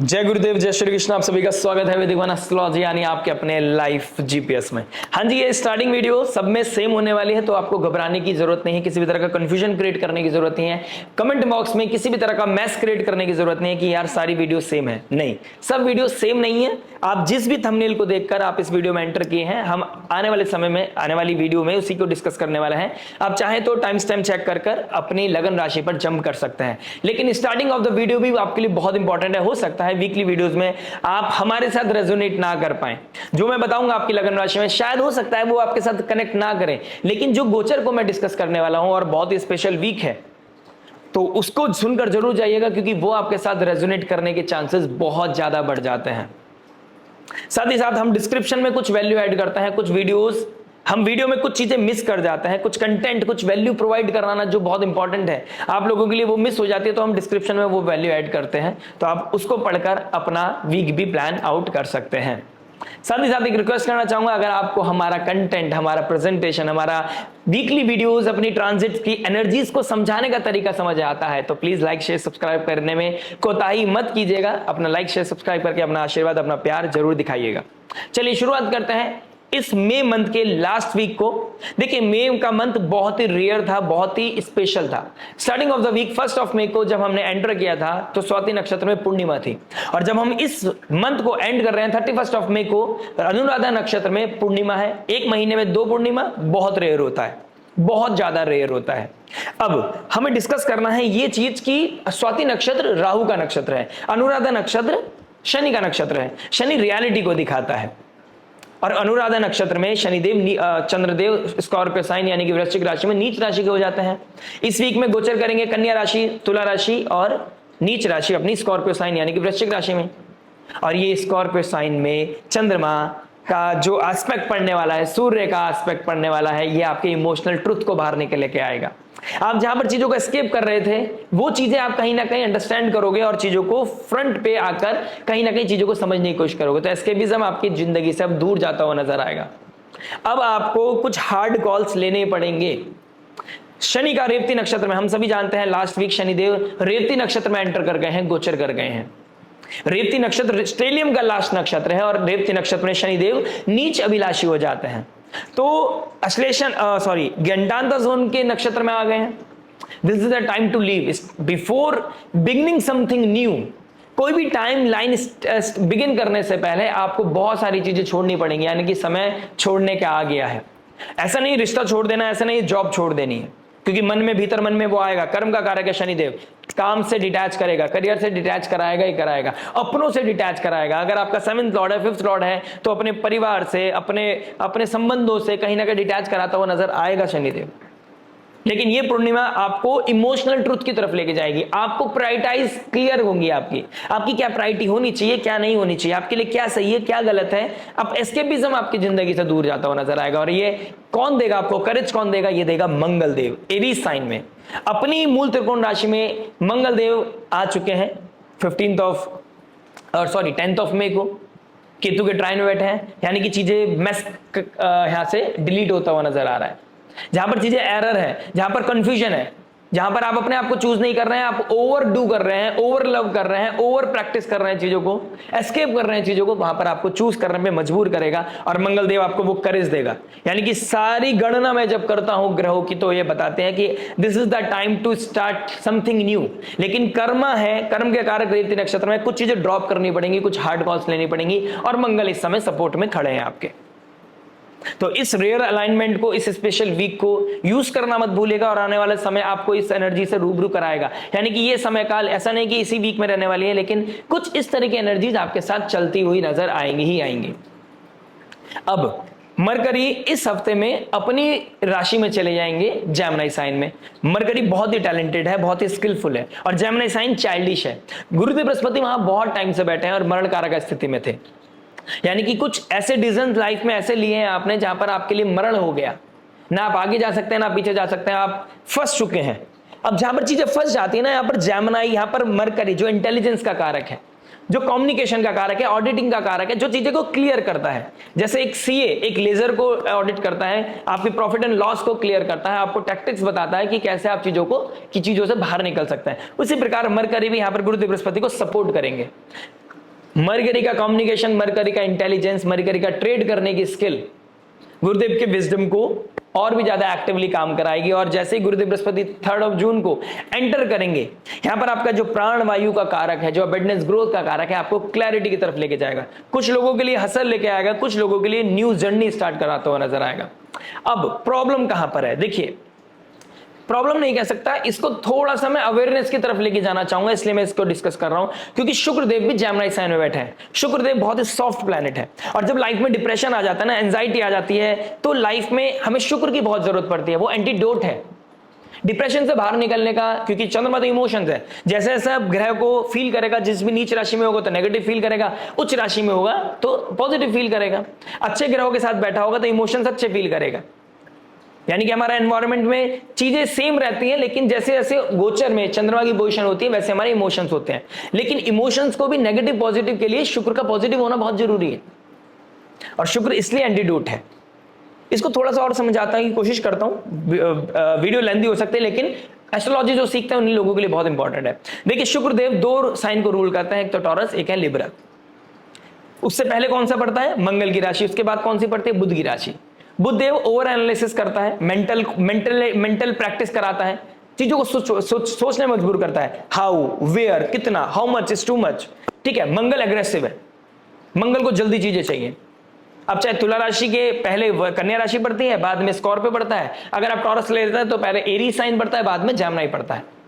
जय गुरुदेव, जय श्री कृष्ण। आप सभी का स्वागत है वैदिक वन एस्ट्रोलॉजी यानी आपके अपने लाइफ जीपीएस में। हाँ जी, ये स्टार्टिंग वीडियो सब में सेम होने वाली है, तो आपको घबराने की जरूरत नहीं है, किसी भी तरह का कंफ्यूजन क्रिएट करने की जरूरत नहीं है, कमेंट बॉक्स में किसी भी तरह का मैस क्रिएट करने की जरूरत नहीं है कि यार सारी वीडियो सेम है। नहीं, सब वीडियो सेम नहीं है। आप जिस भी थंबनेल को देखकर आप इस वीडियो में एंटर किए हैं, हम आने वाले समय में आने वाली वीडियो में उसी को डिस्कस करने वाला है। आप चाहें तो टाइम स्टैम्प चेक कर अपनी लगन राशि पर जंप कर सकते हैं, लेकिन स्टार्टिंग ऑफ द वीडियो भी आपके लिए बहुत इंपॉर्टेंट है। हो सकता है वीकली वीडियोस में आप हमारे साथ रेजोनेट ना कर पाए, जो मैं बताऊंगा आपकी लगन राशि में शायद हो सकता है वो आपके साथ कनेक्ट ना करें, लेकिन जो गोचर को मैं डिस्कस करने वाला हूं और बहुत ही स्पेशल वीक है, तो उसको सुनकर जरूर जाइएगा, क्योंकि वो आपके साथ रेजोनेट करने के चांसेस बहुत ज्यादा बढ़ जाते हैं। साथ ही साथ हम डिस्क्रिप्शन में कुछ वैल्यू ऐड करते हैं, कुछ वीडियोस हम वीडियो में कुछ चीजें मिस कर जाते हैं, कुछ कंटेंट, कुछ वैल्यू प्रोवाइड कराना जो बहुत इंपॉर्टेंट है आप लोगों के लिए, वो मिस हो जाती है, तो हम डिस्क्रिप्शन में वो वैल्यू ऐड करते हैं, तो आप उसको पढ़कर अपना वीक भी प्लान आउट कर सकते हैं। साथ ही साथ एक रिक्वेस्ट करना चाहूंगा, अगर आपको हमारा कंटेंट, हमारा प्रेजेंटेशन, हमारा वीकली वीडियोस, अपनी ट्रांजिट की एनर्जीज को समझाने का तरीका समझ आता है, तो प्लीज लाइक शेयर सब्सक्राइब करने में कोताही मत कीजिएगा। अपना लाइक शेयर सब्सक्राइब करके अपना आशीर्वाद, अपना प्यार जरूर दिखाइएगा। चलिए शुरुआत करते हैं इस मई मंथ के लास्ट वीक को। देखिए, मई का मंथ बहुत ही रेयर था, बहुत ही स्पेशल था। स्टार्टिंग ऑफ द वीक 1 मई को जब हमने एंटर किया था तो स्वाति नक्षत्र में पूर्णिमा थी, और जब हम इस मंथ को एंड कर रहे हैं 31 मई को अनुराधा नक्षत्र में पूर्णिमा है। एक महीने में 2 पूर्णिमा बहुत रेयर होता है, बहुत ज्यादा रेयर होता है। अब हमें डिस्कस करना है ये चीज कि स्वाति नक्षत्र राहु का नक्षत्र है, अनुराधा नक्षत्र शनि का नक्षत्र है। शनि रियलिटी को दिखाता है, और अनुराधा नक्षत्र में शनिदेव चंद्रदेव स्कॉर्पियो साइन यानी कि वृश्चिक राशि में नीच राशि के हो जाते हैं। इस वीक में गोचर करेंगे कन्या राशि, तुला राशि और नीच राशि अपनी स्कॉर्पियो साइन यानी कि वृश्चिक राशि में। और ये स्कॉर्पियो साइन में चंद्रमा का जो एस्पेक्ट पड़ने वाला है, सूर्य का एस्पेक्ट पड़ने वाला है, ये आपके इमोशनल ट्रुथ को बाहर निकल के आएगा। आप जहां पर चीजों को एस्केप कर रहे थे, वो चीजें आप कहीं ना कहीं अंडरस्टैंड करोगे और चीजों को फ्रंट पे आकर कहीं ना कहीं चीजों को समझने की कोशिश करोगे, तो एस्केपिज्म आपकी जिंदगी से अब दूर जाता हुआ नजर आएगा। अब आपको कुछ हार्ड कॉल्स लेने पड़ेंगे। शनि का रेवती नक्षत्र में, हम सभी जानते हैं लास्ट वीक शनिदेव रेवती नक्षत्र में एंटर कर गए हैं, गोचर कर गए हैं। रेवती नक्षत्र स्टेलियम का लास्ट नक्षत्र है, और रेवती नक्षत्र में शनिदेव नीच अभिलाषी हो जाते हैं, तो अश्लेषण गंडांता जोन के नक्षत्र में आ गए हैं। This is the time to leave before beginning something new. कोई भी टाइम लाइन बिगिन करने से पहले आपको बहुत सारी चीजें छोड़नी पड़ेंगी, यानी कि समय छोड़ने का आ गया है। ऐसा नहीं रिश्ता छोड़ देना, ऐसा नहीं जॉब छोड़ देनी है, क्योंकि मन में, भीतर मन में वो आएगा। कर्म का कारक है शनिदेव, काम से डिटैच करेगा, करियर से डिटैच कराएगा ही कराएगा, अपनों से डिटैच कराएगा। अगर आपका 7th लॉर्ड है, 5th लॉर्ड है, तो अपने परिवार से, अपने संबंधों से कहीं ना कहीं डिटैच कराता हुआ नजर आएगा शनिदेव। लेकिन ये पूर्णिमा आपको इमोशनल ट्रुथ की तरफ लेके जाएगी। आपको प्रायोरिटाइज क्लियर होंगी, आपकी क्या प्रायोरिटी होनी चाहिए, क्या नहीं होनी चाहिए, आपके लिए क्या सही है, क्या गलत है। अब एस्केपिज्म आपकी जिंदगी से दूर जाता हुआ नजर आएगा, और ये कौन देगा आपको करेज, कौन देगा? ये देगा मंगल देव एरीज साइन में। अपनी मूल त्रिकोण राशि में मंगल देव आ चुके हैं 10th मई को। केतु के ट्राइन में बैठे हैं, यानी कि चीजें मैस यहां से डिलीट होता हुआ नजर आ रहा है। जहां पर चीजें एरर है, जहां पर कंफ्यूजन है, जहां पर आप अपने आप को चूज नहीं कर रहे हैं, आप ओवर डू कर रहे हैं, ओवर लव कर रहे हैं, ओवर प्रैक्टिस कर रहे हैं, चीजों को एस्केप कर रहे हैं चीजों को, वहां पर आपको चूज करने में मजबूर करेगा, और मंगल देव आपको वो करेज देगा। यानी कि सारी गणना मैं जब करता हूं ग्रहों की, तो ये बताते हैं कि this is the time to start something new. लेकिन कर्म है, कर्म के कारक रेवती नक्षत्र में कुछ चीजें ड्रॉप करनी पड़ेंगी, कुछ हार्ड कॉल्स लेनी पड़ेंगी, और मंगल इस समय सपोर्ट में खड़े हैं आपके। तो इस रेयर अलाइनमेंट को, इस स्पेशल वीक को यूज करना मत भूलिएगा, और आने वाले समय आपको इस एनर्जी से रूबरू कराएगा। यानी कि ये समय काल ऐसा नहीं कि इसी वीक में रहने वाली है, लेकिन कुछ इस तरह की एनर्जीज आपके साथ चलती हुई नजर आएंगी ही आएंगी। अब मरकरी इस हफ्ते में अपनी राशि में चले जाएंगे जेमिनी साइन में। मरकरी बहुत ही टैलेंटेड है, बहुत ही स्किलफुल है, और जेमिनी साइन चाइल्डिश है। गुरुदेव बृहस्पति वहां बहुत टाइम से बैठे हैं और मरण कारक स्थिति में थे, यानी कि कुछ ऐसे डिसीजन लाइफ में ऐसे लिए हैं आपने जहां पर आपके लिए मरण हो गया, ना आप आगे जा सकते हैं ना पीछे जा सकते हैं, आप फंस चुके हैं। अब जहां पर चीजें फंस जाती है ना, यहाँ पर जेमिनी, यहाँ पर मरकरी जो इंटेलिजेंस का कारक है, जो कम्युनिकेशन का कारक है, ऑडिटिंग का कारक है, जो चीजें को क्लियर करता है। जैसे एक सीए एक लेजर को ऑडिट करता है, आपकी प्रॉफिट एंड लॉस को क्लियर करता है, आपको टैक्टिक्स बताता है कि कैसे आप चीजों से बाहर निकल सकते हैं। उसी प्रकार मरकरी भी यहाँ पर गुरुदेव बृहस्पति को सपोर्ट करेंगे। मरकरी का कम्युनिकेशन, मरकरी का इंटेलिजेंस, मरकरी का ट्रेड करने की स्किल गुरुदेव के विजडम को और भी ज्यादा एक्टिवली काम कराएगी। और जैसे ही गुरुदेव बृहस्पति 3 जून को एंटर करेंगे, यहां पर आपका जो प्राण वायु का कारक है, जो अबेंडेंस ग्रोथ का कारक है, आपको क्लैरिटी की तरफ लेके जाएगा। कुछ लोगों के लिए हसल लेके आएगा, कुछ लोगों के लिए न्यू जर्नी स्टार्ट कराता हुआ नजर आएगा। अब प्रॉब्लम कहां पर है? देखिए, प्रॉब्लम नहीं कह सकता इसको, थोड़ा सा मैं अवेयरनेस की तरफ लेके जाना चाहूंगा, इसलिए मैं इसको डिस्कस कर रहा हूं, क्योंकि शुक्रदेव भी जेमिनी साइन में बैठे हैं। शुक्रदेव बहुत ही सॉफ्ट प्लैनेट है, और जब लाइफ में डिप्रेशन आ जाता है ना, एंजाइटी आ जाती है, तो लाइफ में हमें शुक्र की बहुत जरूरत पड़ती है। वो एंटीडोट है डिप्रेशन से बाहर निकलने का, क्योंकि चंद्रमा तो इमोशंस है। जैसे जैसे ग्रह को फील करेगा, जिस भी नीच राशि में होगा तो नेगेटिव फील करेगा, उच्च राशि में होगा तो पॉजिटिव फील करेगा। अच्छे ग्रहों के साथ बैठा होगा तो इमोशंस अच्छे फील करेगा। यानी कि हमारा एनवायरनमेंट में चीजें सेम रहती हैं, लेकिन जैसे जैसे गोचर में चंद्रमा की पोजीशन होती है वैसे हमारे इमोशंस होते हैं। लेकिन इमोशंस को भी नेगेटिव पॉजिटिव के लिए शुक्र का पॉजिटिव होना बहुत जरूरी है, और शुक्र इसलिए एंटीडोट है। इसको थोड़ा सा और समझाने की कोशिश करता हूं, वीडियो लेंथी हो सकते हैं, लेकिन एस्ट्रोलॉजी जो सीखते हैं उन लोगों के लिए बहुत इंपॉर्टेंट है। देखिए, शुक्रदेव 2 साइन को रूल करते हैं, एक तो टॉरस, एक है लिब्रा। उससे पहले कौन सा पड़ता है? मंगल की राशि। उसके बाद कौन सी पड़ती है? बुध की राशि। बुध देव ओवर एनालिसिस करता है, मेंटल प्रैक्टिस कराता है, चीजों को सोचने में मजबूर करता है। हाउ, वेयर, कितना, how much is too much. ठीक है, मंगल एग्रेसिव है, मंगल को जल्दी चीजें चाहिए। अब चाहे तुला राशि के पहले कन्या राशि पड़ती है, बाद में स्कॉर्पियो पड़ता है। अगर आप टॉरस ले लेते हैं तो पहले एरीज साइन पड़ता है, बाद में जेमिनी पड़ता है।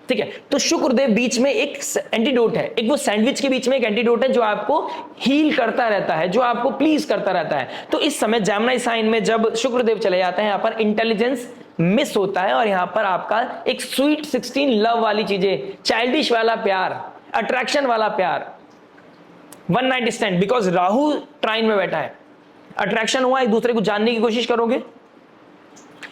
ठीक है, तो शुक्रदेव बीच में एक एंटीडोट है, एक वो सैंडविच के बीच में एक एंटीडोट है जो आपको हील करता रहता है, जो आपको प्लीज करता रहता है। तो इस समय जेमिनी साइन में जब शुक्रदेव चले जाते हैं, यहां पर इंटेलिजेंस मिस होता है, और यहां पर आपका एक स्वीट 16 लव वाली चीजें, चाइल्डिश वाला प्यार, अट्रैक्शन वाला प्यार, one night stand, because Rahu trine में बैठा है। अट्रैक्शन हुआ, एक दूसरे को जानने की कोशिश करोगे,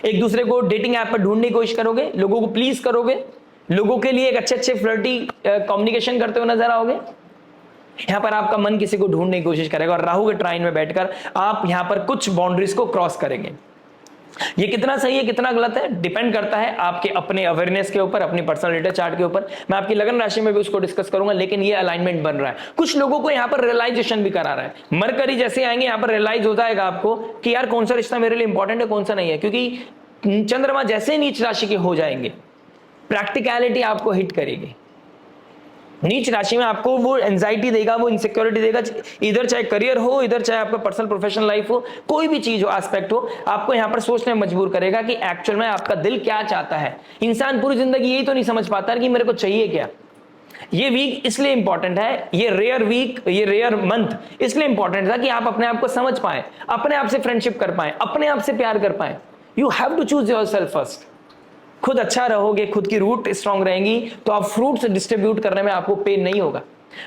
एक दूसरे को डेटिंग ऐप पर ढूंढने की कोशिश करोगे, लोगों को प्लीज करोगे, लोगों के लिए एक अच्छे अच्छे फ्लर्टी कम्युनिकेशन करते हुए नजर आओगे। यहां पर आपका मन किसी को ढूंढने की कोशिश करेगा, और राहु के ट्राइन में बैठकर आप यहां पर कुछ बाउंड्रीज को क्रॉस करेंगे। ये कितना सही है कितना गलत है डिपेंड करता है आपके अपने अवेयरनेस के ऊपर, अपनी पर्सनल डेटा चार्ट के ऊपर। मैं आपकी लगन राशि में भी उसको डिस्कस करूंगा, लेकिन ये अलाइनमेंट बन रहा है। कुछ लोगों को यहां पर रियलाइजेशन भी करा रहा है। मरकरी जैसे आएंगे यहां पर रियलाइज हो जाएगा आपको कि यार कौन सा रिश्ता मेरे लिए इंपॉर्टेंट है, कौन सा नहीं है। क्योंकि चंद्रमा जैसे नीच राशि के हो जाएंगे, प्रैक्टिकलिटी आपको हिट करेगी। नीच राशि में आपको वो एंजाइटी देगा, वो इनसिक्योरिटी देगा, इधर चाहे करियर हो, इधर चाहे आपका पर्सनल प्रोफेशनल लाइफ हो, कोई भी चीज हो, एस्पेक्ट हो, आपको यहां पर सोचने में मजबूर करेगा कि एक्चुअल में आपका दिल क्या चाहता है। इंसान पूरी जिंदगी यही तो नहीं समझ पाता कि मेरे को चाहिए क्या। ये वीक इसलिए इंपॉर्टेंट है, ये रेयर वीक, ये रेयर मंथ इसलिए इंपॉर्टेंट था कि आप अपने आप को समझ पाए, अपने आप से फ्रेंडशिप कर पाए, अपने आप से प्यार कर पाए। You have to choose yourself first. खुद अच्छा रहोगे, खुद की रूट स्ट्रांग रहेंगी, तो आप फ्रूट्स डिस्ट्रीब्यूट करने में आपको पेन नहीं होगा,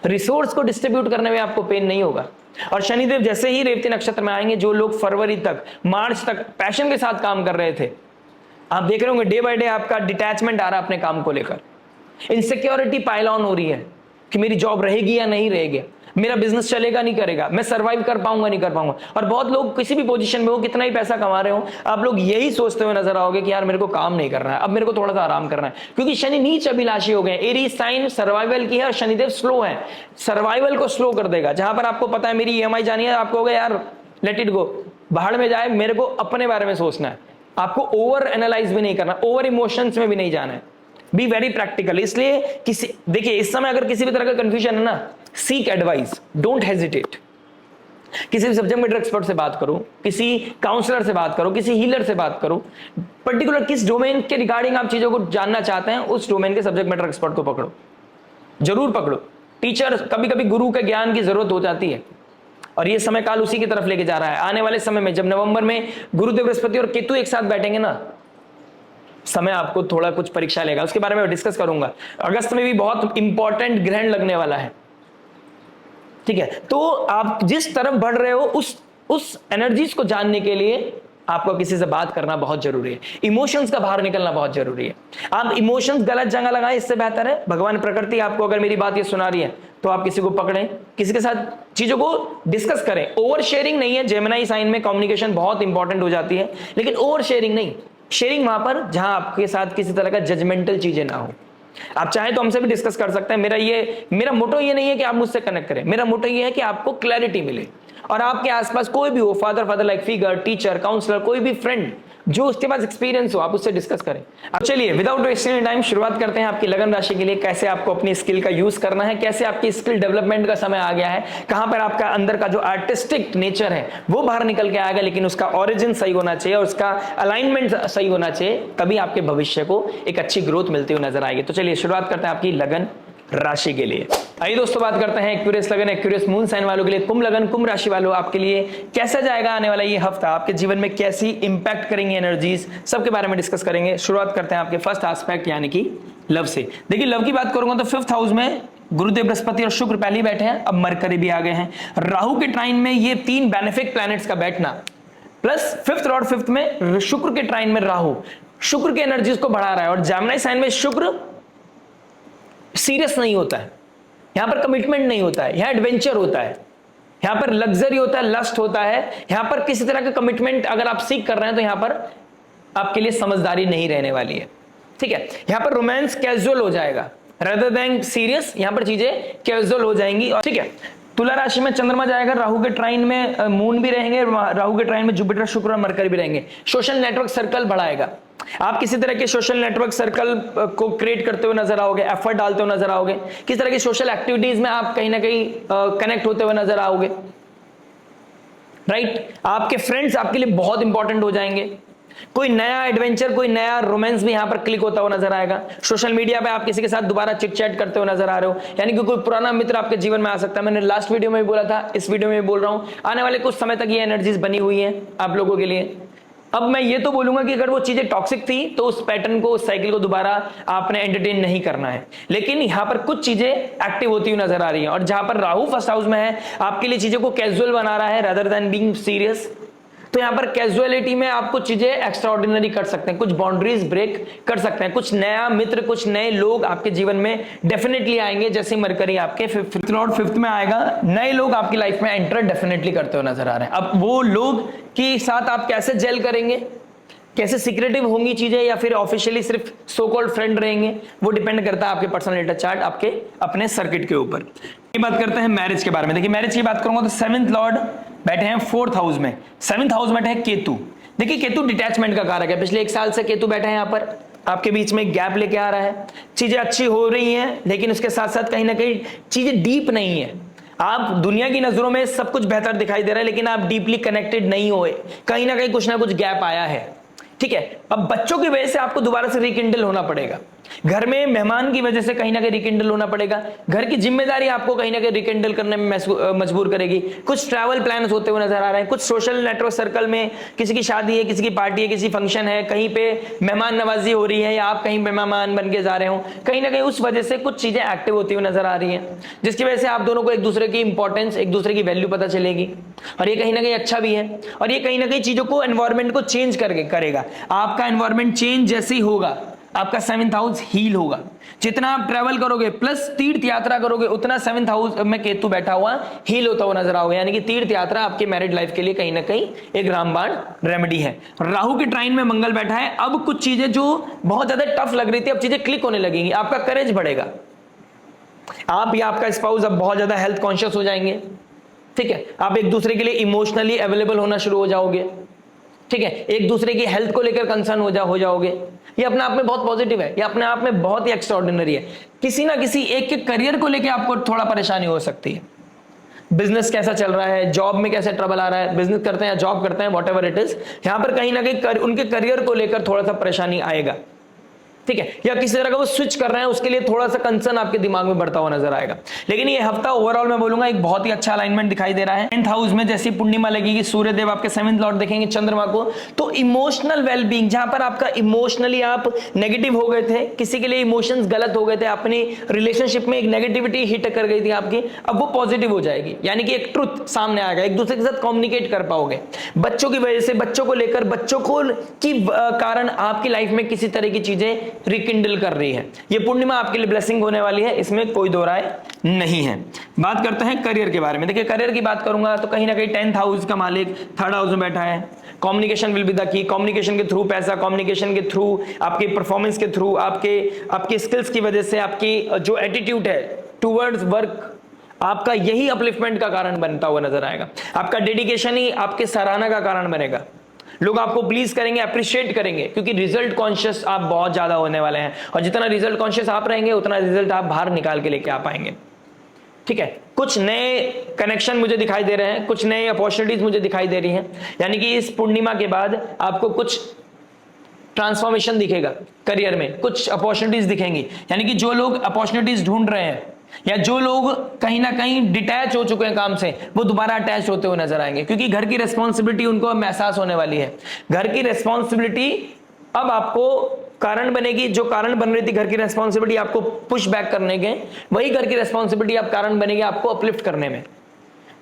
रिसोर्स को डिस्ट्रीब्यूट करने में आपको पेन नहीं होगा। और शनिदेव जैसे ही रेवती नक्षत्र में आएंगे, जो लोग फरवरी तक, मार्च तक पैशन के साथ काम कर रहे थे, आप देख रहे होंगे डे बाय डे आपका डिटैचमेंट आ रहा है अपने काम को लेकर। इनसिक्योरिटी पाइल ऑन हो रही है कि मेरी जॉब रहेगी या नहीं रहेगी, मेरा बिजनेस चलेगा नहीं करेगा, मैं सर्वाइव कर पाऊंगा नहीं कर पाऊंगा। और बहुत लोग किसी भी पोजीशन में हो, कितना ही पैसा कमा रहे हो, आप लोग यही सोचते हुए नजर आओगे कि यार मेरे को काम नहीं करना है, अब मेरे को थोड़ा सा आराम करना है, क्योंकि शनि नीच अभिलाषी हो गए। एरीज साइन सर्वाइवल की है और शनिदेव स्लो है, सर्वाइवल को स्लो कर देगा। जहां पर आपको पता है मेरी ईएमआई जानी है, आपको होगा यार लेट इट गो, बाहर में जाए, मेरे को अपने बारे में सोचना है। आपको ओवर एनालाइज भी नहीं करना, ओवर इमोशंस में भी नहीं जाना है, बी वेरी प्रैक्टिकल। इसलिए किसी, देखिए इस समय अगर किसी भी तरह का कंफ्यूजन है ना, सीक एडवाइस, डोंट हेजिटेट। किसी भी सब्जेक्ट मैटर एक्सपर्ट से बात करो, किसी काउंसलर से बात करो, किसी हीलर से बात करो। पर्टिकुलर किस डोमेन के रिगार्डिंग आप चीजों को जानना चाहते हैं, उस डोमेन के सब्जेक्ट मैटर एक्सपर्ट को पकड़ो, जरूर पकड़ो। टीचर, कभी कभी गुरु के ज्ञान की जरूरत हो जाती है, और ये समय काल उसी की तरफ लेके जा रहा है। आने वाले समय में जब नवंबर में गुरुदेव बृहस्पति और केतु एक साथ बैठेंगे ना, समय आपको थोड़ा कुछ परीक्षा लेगा, उसके बारे में डिस्कस करूंगा। अगस्त में भी बहुत इंपॉर्टेंट ग्रहण लगने वाला है, ठीक है। तो आप जिस तरफ बढ़ रहे हो उस एनर्जीज को जानने के लिए आपको किसी से बात करना बहुत जरूरी है, इमोशंस का बाहर निकलना बहुत जरूरी है। आप इमोशंस गलत जगह लगाएं, इससे बेहतर है भगवान प्रकृति आपको अगर मेरी बात ये सुना रही है तो आप किसी को पकड़ें, किसी के साथ चीजों को डिस्कस करें। ओवर शेयरिंग नहीं है, जेमिनी साइन में कम्युनिकेशन बहुत इंपॉर्टेंट हो जाती है, लेकिन ओवर शेयरिंग नहीं। शेयरिंग वहां पर जहां आपके साथ किसी तरह का जजमेंटल चीजें ना हो, आप चाहे तो हमसे भी डिस्कस कर सकते हैं। मेरा मोटो ये नहीं है कि आप मुझसे कनेक्ट करें, मेरा मोटो ये है कि आपको क्लैरिटी मिले और आपके आसपास कोई भी हो, father like figure, teacher, counsellor, कोई भी फ्रेंड जो उसके पास एक्सपीरियंस हो, आप उससे डिस्कस करें। अब चलिए विदाउट वेस्टिंग टाइम शुरुआत करते हैं आपकी लगन राशि के लिए, कैसे आपको अपनी स्किल का यूज करना है, कैसे आपकी स्किल डेवलपमेंट का समय आ गया है, कहां पर आपका अंदर का जो आर्टिस्टिक नेचर है वो बाहर निकल के आएगा, लेकिन उसका ओरिजिन सही होना चाहिए और उसका अलाइनमेंट सही होना चाहिए, तभी आपके भविष्य को एक अच्छी ग्रोथ मिलती हुई नजर आएगी। तो चलिए शुरुआत करते हैं आपकी लगन राशि के लिए। आइए दोस्तों बात करते हैं एक्यूरियस लगन, एक्यूरियस मून साइन वालों के लिए, कुंभ लगन, कुंभ राशि वालों आपके लिए कैसा जाएगा आने वाला ये हफ्ता, आपके जीवन में कैसी इंपैक्ट करेंगे एनर्जीज, सबके बारे में डिस्कस करेंगे। शुरुआत करते हैं आपके फर्स्ट एस्पेक्ट यानी कि लव से। देखिए लव की बात करूंगा तो 5th हाउस में गुरुदेव, बृहस्पति और शुक्र पहले ही बैठे हैं, अब मरकरी भी आ गए हैं। राहु के ट्राइन में ये 3 बेनिफिक प्लैनेट्स का बैठना प्लस 5th लॉर्ड 5th में शुक्र के ट्राइन में राहु, शुक्र के एनर्जीज को बढ़ा रहा है। और जेमिनी साइन में शुक्र सीरियस नहीं होता है, यहां पर कमिटमेंट नहीं होता है, यहां एडवेंचर होता है, यहां पर लग्जरी होता है, लस्ट होता है, यहां पर किसी तरह का कमिटमेंट अगर आप सीख कर रहे हैं तो यहां पर आपके लिए समझदारी नहीं रहने वाली है। ठीक है, यहां पर रोमांस कैजुअल हो जाएगा rather than सीरियस, यहां पर चीजें कैजुअल हो जाएंगी। और ठीक है, तुला राशि में चंद्रमा जाएगा, राहु के ट्राइन में मून भी रहेंगे, राहु के ट्राइन में जुपिटर, शुक्र और मरकरी भी रहेंगे। सोशल नेटवर्क सर्कल बढ़ाएगा, आप किसी तरह के सोशल नेटवर्क सर्कल को क्रिएट करते हुए नजर आओगे, एफर्ट डालते हुए नजर आओगे, किस तरह की सोशल एक्टिविटीज में आप कहीं ना कहीं कनेक्ट होते हुए नजर आओगे। राइट, आपके फ्रेंड्स आपके लिए बहुत इंपॉर्टेंट हो जाएंगे, कोई नया एडवेंचर, कोई नया रोमांस भी यहां पर क्लिक होता हुआ नजर आएगा। सोशल मीडिया पे आप किसी के साथ दोबारा चिट चैट करते हुए नजर आ रहे हो, यानी कि कोई पुराना मित्र आपके जीवन में आ सकता है। मैंने लास्ट वीडियो में भी बोला था, इस वीडियो में भी बोल रहा हूं, आने वाले कुछ समय तक ये एनर्जीज बनी हुई हैं आप लोगों के लिए। अब मैं ये तो बोलूंगा कि अगर वो चीजें टॉक्सिक थी तो उस पैटर्न को, उस साइकिल को दोबारा आपने एंटरटेन नहीं करना है, लेकिन यहां पर कुछ चीजें एक्टिव होती हुई नजर आ रही हैं। और जहां पर राहु फर्स्ट हाउस में है, आपके लिए चीजों को कैजुअल बना रहा है रादर देन बीइंग सीरियस, तो यहां पर कैजुअलिटी में आप कुछ चीजें एक्स्ट्रा ऑर्डिनरी कर सकते हैं, कुछ बाउंड्रीज ब्रेक कर सकते हैं, कुछ नया मित्र, कुछ नए लोग आपके जीवन में डेफिनेटली आएंगे। जैसे मरकरी आपके 5th लॉर्ड 5th में आएगा, नए लोग आपकी लाइफ में एंटर डेफिनेटली करते हुए नजर आ रहे हैं। अब वो लोग के साथ आप कैसे जेल करेंगे, कैसे सीक्रेटिव होंगी चीजें या फिर ऑफिशियली सिर्फ सो कॉल्ड फ्रेंड रहेंगे, वो डिपेंड करता है आपके पर्सनल चार्ट, आपके अपने सर्किट के ऊपर। ये बात करते हैं मैरिज के बारे में। देखिए मैरिज की बात करूंगा तो 7th लॉर्ड बैठे हैं 4th हाउस में, 7th हाउस बैठे हैं केतु। देखिए केतु डिटैचमेंट का कारक है, पिछले 1 साल से केतु बैठे हैं यहाँ पर, आपके बीच में गैप लेके आ रहा है, चीजें अच्छी हो रही हैं लेकिन उसके साथ साथ कहीं ना कहीं चीजें डीप नहीं है। आप दुनिया की नजरों में सब कुछ बेहतर दिखाई दे रहा है लेकिन आप डीपली कनेक्टेड नहीं हुए, कहीं ना कहीं कुछ ना कुछ गैप आया है। ठीक है, अब बच्चों की वजह से आपको दोबारा से रिकिंडल होना पड़ेगा, घर में मेहमान की वजह से कहीं ना कहीं रिकिंडल होना पड़ेगा, घर की जिम्मेदारी आपको कहीं ना कहीं रिकिंडल करने में मजबूर करेगी। कुछ ट्रैवल प्लान्स होते हुए नजर आ रहे हैं, कुछ सोशल नेटवर्क सर्कल में किसी की शादी है, किसी की पार्टी है, किसी फंक्शन है, कहीं पे मेहमान नवाजी हो रही है या आप कहीं पे मेहमान बन के जा रहे हो, कहीं ना कहीं उस वजह से कुछ चीजें एक्टिव होती हुई नजर आ रही है, जिसकी वजह से आप दोनों को एक दूसरे की इंपॉर्टेंस, एक दूसरे की वैल्यू पता चलेगी। और ये कहीं ना कहीं अच्छा भी है, और ये कहीं ना कहीं चीजों को, एनवायरमेंट को चेंज करके करेगा। आपका एनवायरमेंट चेंज जैसे ही होगा आपका 7th हाउस हील होगा। जितना आप ट्रैवल करोगे प्लस तीर्थ यात्रा करोगे, उतना 7th हाउस में केतु बैठा हुआ हील होता हुआ नजर आओगे, यानी कि तीर्थ यात्रा आपके मैरिड लाइफ के लिए कहीं ना कहीं एक रामबाण रेमेडी है। राहु के ट्राइन में मंगल बैठा है, अब कुछ चीजें जो बहुत ज्यादा टफ लग रही थी अब चीजें क्लिक होने लगेंगी, आपका करेज बढ़ेगा, आप या आपका स्पाउस अब बहुत ज्यादा हेल्थ कॉन्शियस हो जाएंगे। ठीक है, आप एक दूसरे के लिए इमोशनली अवेलेबल होना शुरू हो जाओगे। ठीक है, एक दूसरे की हेल्थ को लेकर कंसर्न हो जाओगे। ये अपने आप में बहुत पॉजिटिव है, ये अपने आप में बहुत ही एक्स्ट्राऑर्डिनरी है। किसी ना किसी एक के करियर को लेकर आपको थोड़ा परेशानी हो सकती है, बिजनेस कैसा चल रहा है, जॉब में कैसे ट्रबल आ रहा है, बिजनेस करते हैं या जॉब करते हैं, व्हाटएवर इट इज, यहां पर कहीं ना कहीं उनके करियर को लेकर थोड़ा सा परेशानी आएगा। ठीक है, या किसी तरह का वो स्विच कर रहे हैं, उसके लिए थोड़ा सा कंसर्न आपके दिमाग में बढ़ता हुआ नजर आएगा। लेकिन ये हफ्ता ओवरऑल मैं बोलूंगा एक बहुत ही अच्छा अलाइनमेंट दिखाई दे रहा है। 10th हाउस में जैसी पूर्णिमा लगेगी, सूर्यदेव आपके 7th लॉर्ड देखेंगे चंद्रमा को, तो इमोशनल वेलबींग, जहां पर आपका इमोशनली आप नेगेटिव हो गए थे, किसी के लिए इमोशंस गलत हो गए थे, अपनी रिलेशनशिप में एक नेगेटिविटी हिट कर गई थी आपकी, अब वो पॉजिटिव हो जाएगी, यानी कि एक ट्रुथ सामने आएगा, एक दूसरे के साथ कम्युनिकेट कर पाओगे। बच्चों की वजह से, बच्चों को लेकर, बच्चों को की कारण आपकी लाइफ में किसी तरह की चीजें रिकिंडल कर रही है। ये पूर्णिमा आपके लिए ब्लेसिंग होने वाली है, इसमें कोई दो राय नहीं है। बात करते हैं करियर के बारे में। देखिए करियर की बात करूंगा तो कहीं ना कहीं 10th हाउस का मालिक 3rd हाउस में बैठा है, communication will be the key. Communication के थ्रू पैसा, कम्युनिकेशन के थ्रू आपके परफॉर्मेंस के थ्रू, आपके स्किल्स की वजह से, आपकी जो एटीट्यूड है टूवर्ड्स वर्क, आपका यही अपलिफ्टमेंट का कारण बनता हुआ नजर आएगा। आपका डेडिकेशन ही आपके सराहना का कारण बनेगा। लोग आपको प्लीज करेंगे, अप्रिशिएट करेंगे, क्योंकि रिजल्ट कॉन्शियस आप बहुत ज्यादा होने वाले हैं, और जितना रिजल्ट कॉन्शियस आप रहेंगे उतना रिजल्ट आप बाहर निकाल के लेके आ पाएंगे। ठीक है, कुछ नए कनेक्शन मुझे दिखाई दे रहे हैं, कुछ नए अपॉर्चुनिटीज मुझे दिखाई दे रही हैं, यानी कि इस पूर्णिमा के बाद आपको कुछ ट्रांसफॉर्मेशन दिखेगा करियर में, कुछ अपॉर्चुनिटीज दिखेंगी। यानी कि जो लोग अपॉर्चुनिटीज ढूंढ रहे हैं या जो लोग कहीं ना कहीं डिटैच हो चुके हैं काम से, वो दोबारा अटैच होते हुए नजर आएंगे, क्योंकि घर की रिस्पॉन्सिबिलिटी उनको महसूस होने वाली है। घर की रिस्पॉन्सिबिलिटी अब आपको कारण बनेगी, जो कारण बन रही थी घर की रिस्पॉन्सिबिलिटी आपको पुश बैक करने के, वही घर की रिस्पॉन्सिबिलिटी अब कारण बनेगी आपको अपलिफ्ट करने में।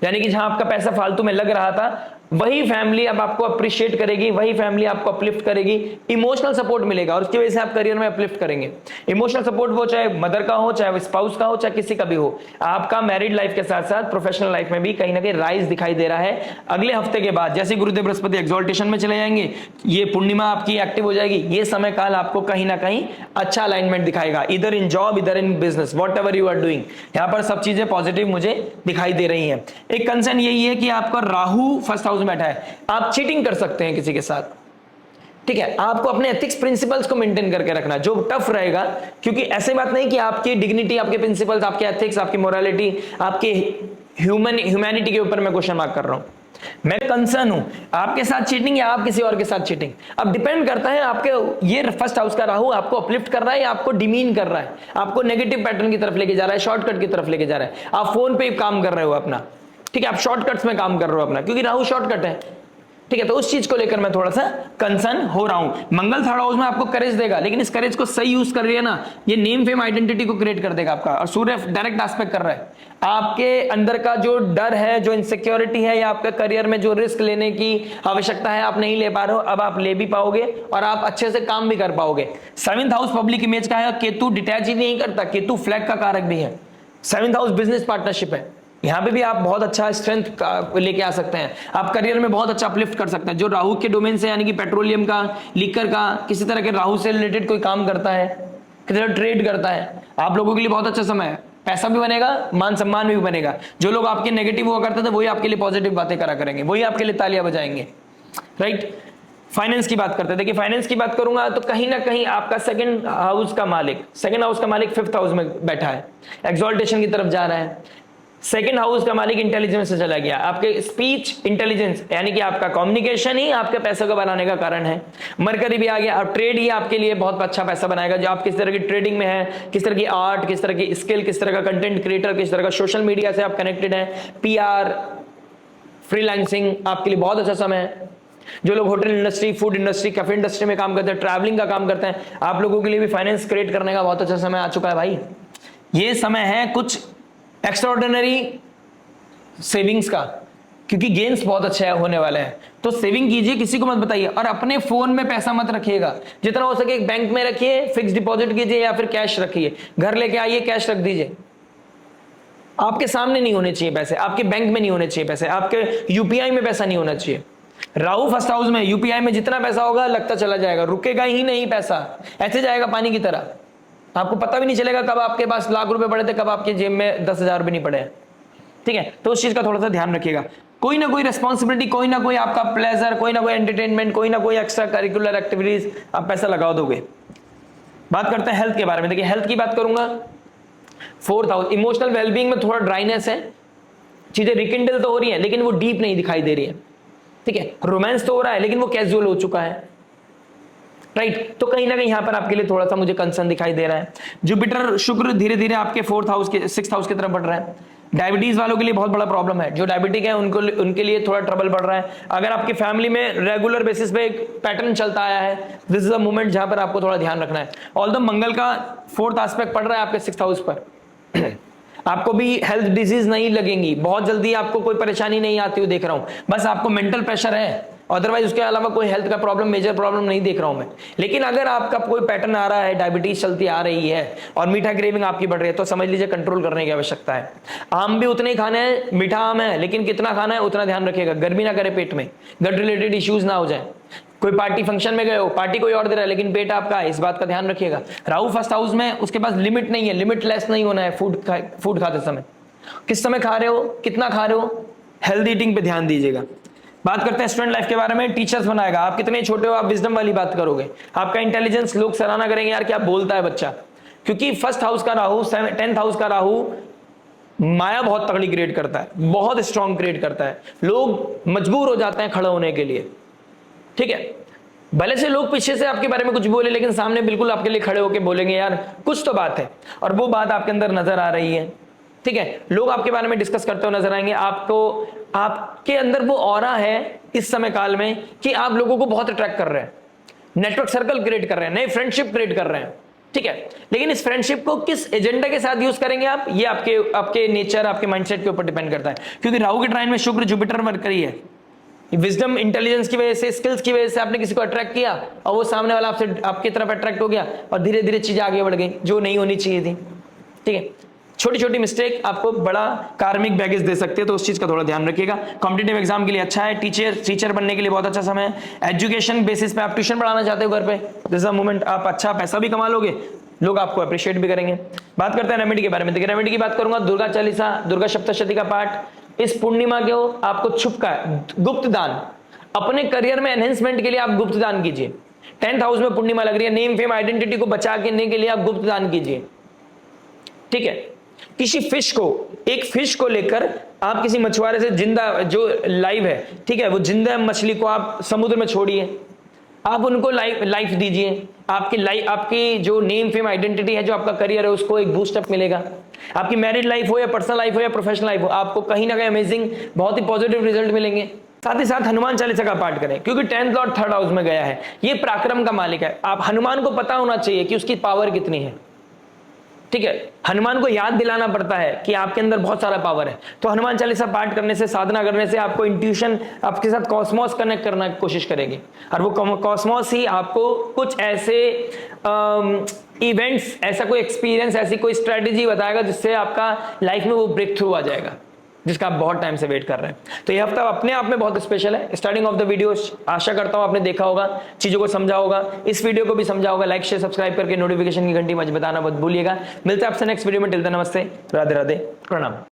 यानी कि जहां आपका पैसा फालतू में लग रहा था, वही फैमिली अब आपको अप्रिशिएट करेगी, वही फैमिली आपको अपलिफ्ट करेगी, इमोशनल सपोर्ट मिलेगा और उसकी वजह से आप करियर में अपलिफ्ट करेंगे। इमोशनल सपोर्ट वो चाहे मदर का हो, चाहे स्पाउस का हो, चाहे किसी का भी हो। आपका मैरिड लाइफ के साथ साथ प्रोफेशनल लाइफ में भी कहीं ना कहीं राइज दिखाई दे रहा है। अगले हफ्ते के बाद जैसे गुरुदेव बृहस्पति एक्सॉल्टेशन में चले जाएंगे, ये पूर्णिमा आपकी एक्टिव हो जाएगी, ये समय काल आपको कहीं ना कहीं अच्छा अलाइनमेंट दिखाएगा, इधर इन जॉब, इधर in business, whatever you are doing. यहाँ पर सब चीजें पॉजिटिव मुझे दिखाई दे रही है। एक कंसर्न यही है कि आपका राहु फर्स्ट हाउस में बैठा है, आप चीटिंग कर सकते हैं किसी के साथ। ठीक है, आपको अपने एथिक्स प्रिंसिपल्स को मेंटेन करके रखना, जो टफ रहेगा, क्योंकि ऐसी बात नहीं कि आपकी डिग्निटी, आपके प्रिंसिपल्स, आपके एथिक्स, आपकी मोरालिटी, आपके ह्यूमैनिटी के ऊपर मैं क्वेश्चन मार्क कर रहा हूं। मैं कंसर्न हूं आपके साथ चीटिंग या आप किसी और के साथ चीटिंग। अब डिपेंड करता है आपके ये फर्स्ट हाउस का राहु आपको अपलिफ्ट कर रहा है या आपको डिमीन कर रहा है, आपको नेगेटिव पैटर्न की तरफ लेके जा रहा है, शॉर्टकट की तरफ लेके जा रहा है। आप फोन पे काम कर रहे हो अपना, ठीक है, आप शॉर्टकट्स में काम कर रहे हो अपना, क्योंकि राहु शॉर्टकट है। ठीक है, तो उस चीज को लेकर मैं थोड़ा सा कंसर्न हो रहा हूं। मंगल थर्ड हाउस में आपको करेज देगा, लेकिन इस करेज को सही यूज कर रही है ना, ये नेम फेम आइडेंटिटी को क्रिएट कर देगा आपका। और सूर्य डायरेक्ट एस्पेक्ट कर रहा है, आपके अंदर का जो डर है, जो इनसिक्योरिटी है, या आपके करियर में जो रिस्क लेने की आवश्यकता है आप नहीं ले पा रहे हो, अब आप ले भी पाओगे और आप अच्छे से काम भी कर पाओगे। 7th हाउस पब्लिक इमेज का है, केतु डिटैच ही नहीं करता, केतु फ्लैग का कारक भी है। 7th हाउस बिजनेस पार्टनरशिप है, यहां पे भी आप बहुत अच्छा स्ट्रेंथ लेके आ सकते हैं, आप करियर में बहुत अच्छा अपलिफ्ट कर सकते हैं। जो राहु के डोमेन से, यानी कि पेट्रोलियम का, लीकर का, किसी तरह के राहु से रिलेटेड कोई काम करता है, किसी तरह ट्रेड करता है, आप लोगों के लिए बहुत अच्छा समय है। पैसा भी बनेगा, मान सम्मान भी बनेगा। जो लोग आपके नेगेटिव हुआ करते थे वही आपके लिए पॉजिटिव बातें करा करेंगे, वही आपके लिए तालियां बजाएंगे। राइट, फाइनेंस की बात करते हैं। देखिए, फाइनेंस की बात करूंगा तो कहीं ना कहीं आपका सेकंड हाउस का मालिक 5th हाउस में बैठा है, एक्सॉल्टेशन की तरफ जा रहा है। सेकंड हाउस का मालिक इंटेलिजेंस से चला गया, आपके स्पीच इंटेलिजेंस, यानी कि आपका कम्युनिकेशन ही आपके पैसे को बनाने का कारण है। मरकरी भी आ गया, अब ट्रेड ही आपके लिए बहुत अच्छा पैसा बनाएगा। जो आप किस तरह की ट्रेडिंग में है, किस तरह की आर्ट, किस तरह की स्किल, किस तरह का कंटेंट क्रिएटर, किस तरह का सोशल मीडिया से आप कनेक्टेड है, PR, फ्रीलांसिंग, आपके लिए बहुत अच्छा समय है। जो लोग hotel industry, food industry, cafe industry में काम करते हैं, ट्रैवलिंग का काम करते हैं, आप लोगों के लिए भी फाइनेंस क्रिएट करने का बहुत अच्छा समय आ चुका है भाई। ये समय है कुछ एक्स्ट्राऑर्डिनरी सेविंग्स का, क्योंकि गेन्स बहुत अच्छे होने वाले हैं। तो सेविंग कीजिए, किसी को मत बताइए, और अपने फोन में पैसा मत रखिएगा, जितना हो सके बैंक में रखिए, फिक्स डिपॉजिट कीजिए या फिर कैश रखिए। घर लेके आइए, कैश रख दीजिए, आपके सामने नहीं होने चाहिए पैसे, आपके बैंक में नहीं होने चाहिए पैसे, आपके यूपीआई में पैसा नहीं होना चाहिए। राहु फर्स्ट हाउस में, यूपीआई में जितना पैसा होगा लगता चला जाएगा, रुकेगा ही नहीं पैसा, ऐसे जाएगा पानी की तरह। आपको पता भी नहीं चलेगा कब आपके पास लाख रुपए पड़े थे, कब आपके जेब में 10,000 भी नहीं पड़े। ठीक है, तो उस चीज का थोड़ा सा ध्यान रखिएगा। कोई ना कोई रेस्पॉन्सिबिलिटी, कोई ना कोई आपका प्लेजर, कोई ना कोई एंटरटेनमेंट, कोई ना कोई एक्स्ट्रा करिकुलर एक्टिविटीज आप पैसा लगा दोगे। बात करते हैं हेल्थ के बारे में। देखिए, हेल्थ की बात करूंगा, 4th हाउस, इमोशनल वेलबींग में थोड़ा ड्राइनेस है, चीजें रिकिंडल तो हो रही है लेकिन वो डीप नहीं दिखाई दे रही है। ठीक है, रोमांस तो हो रहा है लेकिन वो कैजुअल हो चुका है। राइट, तो कहीं ना कहीं यहां पर आपके लिए थोड़ा सा मुझे कंसर्न दिखाई दे रहा है। जुपिटर शुक्र धीरे धीरे आपके 4th हाउस के 6th हाउस की तरफ बढ़ रहा है। डायबिटीज वालों के लिए बहुत बड़ा प्रॉब्लम है, जो डायबिटिक है उनके लिए थोड़ा ट्रबल बढ़ रहा है। अगर आपकी फैमिली में रेगुलर बेसिस पे एक पैटर्न चलता आया है, दिस इज अ मोमेंट जहां पर आपको थोड़ा ध्यान रखना है। ऑल्दो मंगल का 4th एस्पेक्ट पड़ रहा है आपके 6th हाउस पर आपको भी हेल्थ डिजीज नहीं लगेंगी, बहुत जल्दी आपको कोई परेशानी नहीं आती हुई देख रहा हूं, बस आपको मेंटल प्रेशर है, अदरवाइज उसके अलावा कोई हेल्थ का प्रॉब्लम, मेजर प्रॉब्लम नहीं देख रहा हूं मैं। लेकिन अगर आपका कोई पैटर्न आ रहा है, डायबिटीज चलती आ रही है और मीठा क्रेविंग आपकी बढ़ रही है, तो समझ लीजिए कंट्रोल करने की आवश्यकता है। आम भी उतने ही खाने हैं, मीठा आम है, लेकिन कितना खाना है उतना ध्यान रखिएगा, गर्मी ना करे पेट में, गट रिलेटेड इश्यूज ना हो जाए। कोई पार्टी फंक्शन में गए हो, पार्टी कोई और दे रहा है लेकिन पेट आपका है, इस बात का ध्यान रखिएगा। राहु फर्स्ट हाउस में, उसके पास लिमिट नहीं है, लिमिटलेस नहीं होना है फूड खाते समय। किस समय खा रहे हो, कितना खा रहे हो, हेल्दी ईटिंग पे ध्यान दीजिएगा। बात करते हैं स्टूडेंट लाइफ के बारे में। टीचर्स बनाएगा, आप कितने छोटे हो आप विजडम वाली बात करोगे, आपका इंटेलिजेंस लोग सराहना करेंगे, यार क्या बोलता है बच्चा। क्योंकि फर्स्ट हाउस का राहु, 10th हाउस का राहु माया बहुत तगड़ी क्रिएट करता है, बहुत स्ट्रॉन्ग क्रिएट करता है, लोग मजबूर हो जाते हैं खड़े होने के लिए। ठीक है, भले से लोग पीछे से आपके बारे में कुछ बोले, लेकिन सामने बिल्कुल आपके लिए खड़े होकर बोलेंगे यार कुछ तो बात है, और वो बात आपके अंदर नजर आ रही है। ठीक है, लोग आपके बारे में डिस्कस करते हुए नजर आएंगे, आपको, आपके अंदर वो ऑरा है इस समय काल में कि आप लोगों को बहुत अट्रैक्ट कर रहे हैं, नेटवर्क सर्कल क्रिएट कर रहे हैं, नए फ्रेंडशिप क्रिएट कर रहे हैं। ठीक है, लेकिन इस फ्रेंडशिप को किस एजेंडा के साथ यूज करेंगे आप, ये आपके नेचर, आपके माइंडसेट के ऊपर डिपेंड करता है। क्योंकि राहु के ट्राइन में शुक्र, जुपिटर, मरकरी है। विजडम, इंटेलिजेंस की वजह से, स्किल्स की वजह से आपने किसी को अट्रैक्ट किया और वो सामने वाला आपसे, आपकी तरफ अट्रैक्ट हो गया और धीरे धीरे चीजें आगे बढ़ गई जो नहीं होनी चाहिए थी। ठीक है, छोटी छोटी मिस्टेक आपको बड़ा कार्मिक बैगेज दे सकते हैं, तो उस चीज का थोड़ा ध्यान रखिएगा। कॉम्पिटिटिव एग्जाम के लिए अच्छा है, टीचर बनने के लिए बहुत अच्छा समय है। एजुकेशन बेसिस पे आप ट्यूशन पढ़ाना चाहते हो घर पे, दिस मोमेंट, आप अच्छा पैसा भी कमा लोगे, लोग आपको अप्रिशिएट भी करेंगे। बात करते हैं रेमेडी के बारे में। देखिए रेमेडी की बात करूंगा, दुर्गा चालीसा, दुर्गा सप्तशती का पाठ इस पूर्णिमा के हो, आपको छुपका गुप्त दान, अपने करियर में एनहेंसमेंट के लिए आप गुप्त दान कीजिए। 10th हाउस में पूर्णिमा लग रही है, नेम फेम आइडेंटिटी को बचा के लिए आप गुप्त दान कीजिए। ठीक है, किसी फिश को, एक फिश को लेकर आप किसी मछुआरे से, जिंदा जो लाइव है, ठीक है, वो जिंदा मछली को आप समुद्र में छोड़िए, आप उनको लाइफ दीजिए। आपकी जो नेम फेम आइडेंटिटी है, जो आपका करियर है, उसको एक बूस्ट अप मिलेगा। आपकी मैरिड लाइफ हो या पर्सनल लाइफ हो या प्रोफेशनल लाइफ हो, आपको कहीं ना कहीं अमेजिंग, बहुत ही पॉजिटिव रिजल्ट मिलेंगे। साथ ही साथ हनुमान चालीसा का पाठ करें, क्योंकि 10th लॉर्ड 3rd हाउस में गया है, ये पराक्रम का मालिक है। आप हनुमान को पता होना चाहिए कि उसकी पावर कितनी है। ठीक है, हनुमान को याद दिलाना पड़ता है कि आपके अंदर बहुत सारा पावर है। तो हनुमान चालीसा पाठ करने से, साधना करने से आपको इंट्यूशन, आपके साथ कॉस्मोस कनेक्ट करने की कोशिश करेगी, और वो कॉस्मोस ही आपको कुछ ऐसे इवेंट्स, ऐसा कोई एक्सपीरियंस, ऐसी कोई स्ट्रेटेजी बताएगा जिससे आपका लाइफ में वो ब्रेक थ्रू आ जाएगा, जिसका आप बहुत टाइम से वेट कर रहे हैं। तो ये हफ्ता अपने आप में बहुत स्पेशल है। स्टार्टिंग ऑफ द वीडियो, आशा करता हूं आपने देखा होगा, चीजों को समझा होगा, इस वीडियो को भी समझा होगा। लाइक शेयर सब्सक्राइब करके नोटिफिकेशन की घंटी मुझे बताना मत भूलिएगा। मिलते हैं आपसे नेक्स्ट वीडियो में। टिल देन नमस्ते, राधे राधे, प्रणाम।